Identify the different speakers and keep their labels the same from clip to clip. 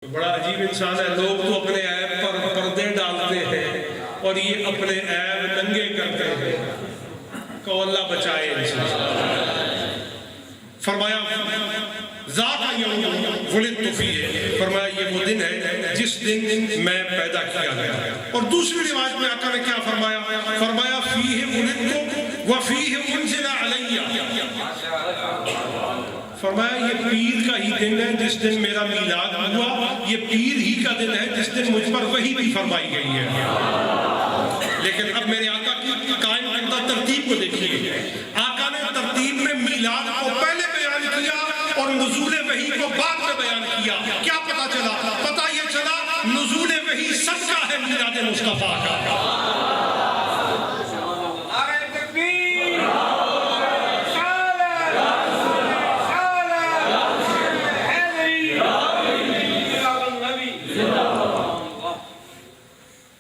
Speaker 1: بڑا عجیب انسان ہے. لوگ تو اپنے عیب پر پردے ڈالتے ہیں اور یہ اپنے عیب ننگے کرتے ہیں. کہ اللہ بچائے انسان. فرمایا ذاک یوم ولدت فیہ، فرمایا یہ وہ دن ہے جس دن میں پیدا کیا گیا. اور دوسری روایت میں آقا نے کیا فرمایا؟ فرمایا فیہ ولدت وفیہ انزل علی. فرمایا یہ پیر کا ہی دن ہے جس دن میرا میلاد ہوا، یہ پیر ہی کا دن ہے جس دن مجھ پر وحی بھی فرمائی گئی ہے. لیکن اب میرے آقا کی قائم کردہ ترتیب کو دیکھیے. آقا نے ترتیب میں میلاد کو پہلے بیان کیا اور نزول وحی کو بعد میں بیان کیا. کیا پتا چلا؟ پتا یہ چلا نزول وحی صدقہ ہے میلاد مصطفیٰ کا.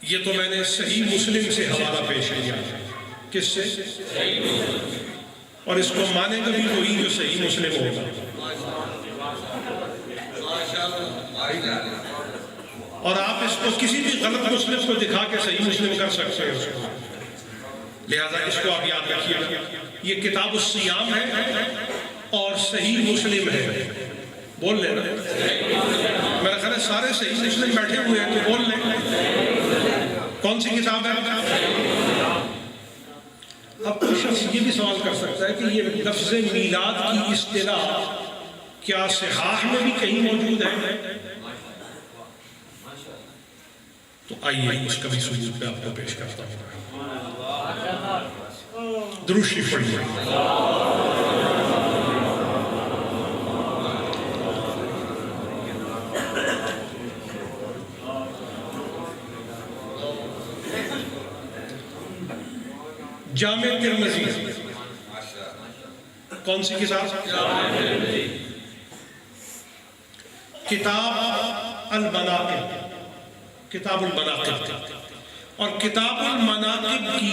Speaker 1: یہ تو میں نے صحیح مسلم سے حوالہ پیش کیا. کس سے؟ اور اس کو مانے گا بھی وہی جو صحیح مسلم ہوگا. اور آپ اس کو کسی بھی غلط مسلم کو دکھا کے صحیح مسلم کر سکتے ہیں. لہذا اس کو آپ یاد رکھیے. یہ کتاب الصیام ہے اور صحیح مسلم ہے. بول لیں نا. میرا خیال ہے سارے صحیح مسلم بیٹھے ہوئے ہیں تو بول لیں. کون سی کتاب ہے؟ اب کوئی شخص یہ بھی سوال کر سکتا ہے کہ یہ لفظ میلاد کی اصطلاح کیا صحاح میں بھی کہیں موجود ہے؟ تو آئیے اس کا بھی ثبوت میں آپ کو پیش کرتا ہوں. درود شریف پڑھیے. جامع ترمذی. کون سی کتاب؟ کتاب المناقب. کتاب المناقب. اور کتاب المناقب کی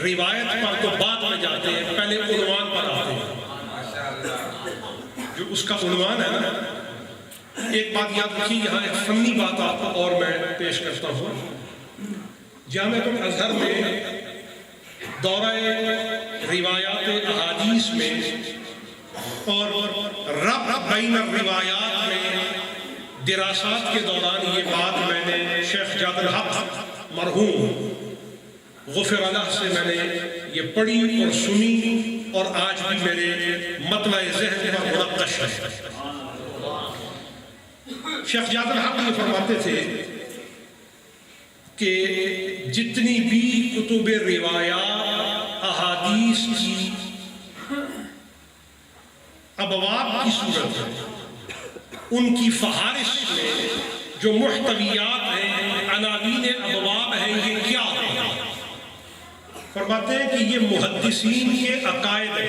Speaker 1: روایت پر تو بعد میں جاتے ہیں، پہلے عنوان پر آتے ہیں. جو اس کا عنوان ہے نا، ایک بات یاد رکھیے، یہاں ایک فنی بات آپ کو اور میں پیش کرتا ہوں. جامع الازہر میں دورہ روایات احادیث میں اور ربط بین الروایات میں دراسات کے دوران یہ بات میں نے شیخ جاد الحق مرحوم غفر اللہ سے میں نے یہ پڑھی اور سنی اور آج بھی میرے مطلع ذہن پر منقش ہے. شیخ جاد الحق یہ فرماتے تھے کہ جتنی بھی کتب روایات احادیث کی ابواب کی صورت ہے، ان کی فہارست میں جو محتویات ہیں، عناوین ابواب ہیں، یہ کیا ہے؟ فرماتے ہیں کہ یہ محدثین کے عقائد ہیں.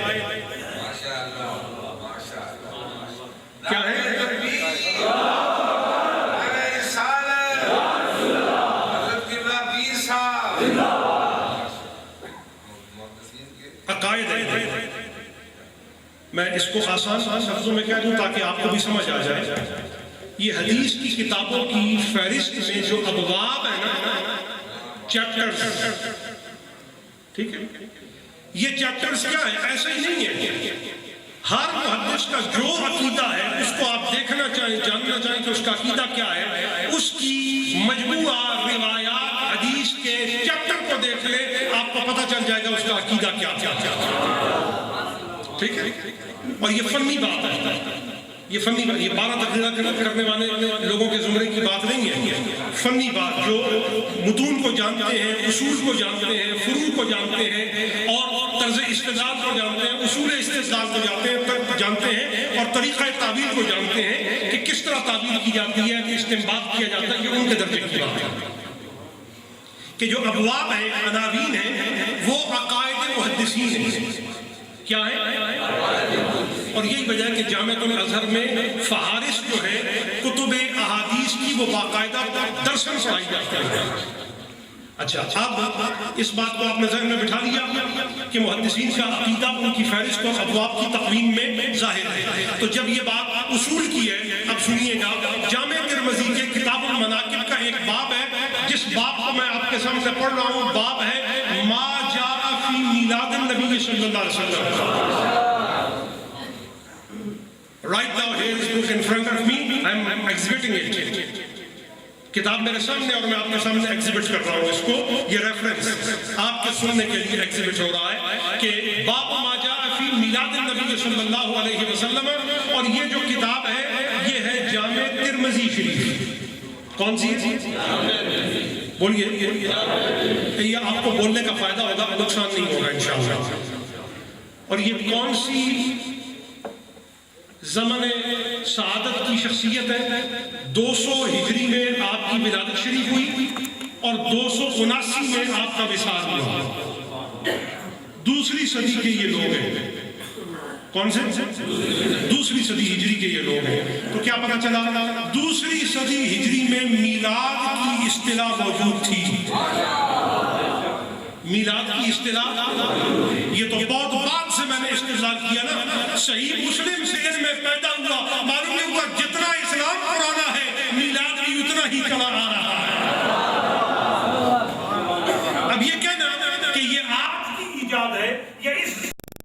Speaker 1: کیا ہے؟ عقائد ہے. میں اس کو آسان لفظوں میں کہہ دوں تاکہ آپ کو بھی سمجھ آ جائے. یہ حدیث کی کتابوں کی فہرست میں جو ابواب ہیں نا، چیپٹرز، ٹھیک ہے، یہ چیپٹرز کیا ہے؟ ایسے ہی نہیں ہے. ہر محدث کا جو عقیدہ ہے اس کو آپ دیکھنا چاہیں، جاننا چاہیں کہ اس کا عقیدہ کیا ہے، اس کی مجموعہ روایات حدیث کے چیپٹر کو دیکھ لیں، آپ کو پتہ چل جائے گا اس کا عقیدہ کیا ٹھیک ہے. اور یہ فنی بات ہے. یہ فنی بات، یہ 12 تقریر کرنے والے لوگوں کے زمرے کی بات نہیں ہے. فنی بات جو متون کو جانتے ہیں، اصول کو جانتے ہیں، فروع کو جانتے ہیں، اور طرز استدلال کو جانتے ہیں، اصول استدلال کو جانتے ہیں اور طریقہ تعبیر کو جانتے ہیں کہ کس طرح تعبیر کی جاتی ہے، کہ استنباط کیا جاتا ہے. یہ ان کے درجے کی بات ہے کہ جو ابواب ہیں، عناوین ہیں، وہ عقائد محدثین ہیں. کیا ہے؟ اور یہی وجہ ہے کہ جامع الازہر میں فہارست جو ہے کتب احادیث کی وہ باقاعدہ درسن پڑھائی جاتی ہے. اچھا، اب اس بات کو آپ نے ذہن میں بٹھا لیا کہ محدثین کا عقیدہ ان کی فہرست اور ابواب کی تقویم میں ظاہر ہے. تو جب یہ بات اصول کی ہے، اب سنیے گا. جامع ترمذی سامنے پڑھ رہا ہوں، باب ہے ما جاء فی میلاد النبی صلی اللہ علیہ وسلم. Right now here is book in front of me. I'm exhibiting it. کتاب میرے سامنے اور میں آپ کے سامنے ایگزیبٹ کر رہا ہوں اس کو. یہ ریفرنس آپ کے سننے کے لیے ایگزیبٹ ہو رہا ہے کہ باب ما جاء فی میلاد النبی صلی اللہ علیہ وسلم. اور یہ جو کتاب ہے یہ ہے جامع ترمذی شریف. کون سی ہے؟ بولیے. یہ آپ کو بولنے کا فائدہ ہوگا، نقصان نہیں ہوگا انشاءاللہ. اور یہ کون سی زمن سعادت کی شخصیت ہے؟ 200 ہجری میں آپ کی ولادت شریف ہوئی اور 279 میں آپ کا وصال ہوا. دوسری صدی کے یہ لوگ ہیں. کون سے؟ دوسری صدی ہجری کے یہ لوگ ہیں. تو کیا پتہ چلا؟ دوسری صدی ہجری میں میلاد کی اصطلاح موجود تھی. میلاد کی اصطلاح یہ تو بہت بعد سے میں نے استدلال کیا نا. صحیح مسلم سے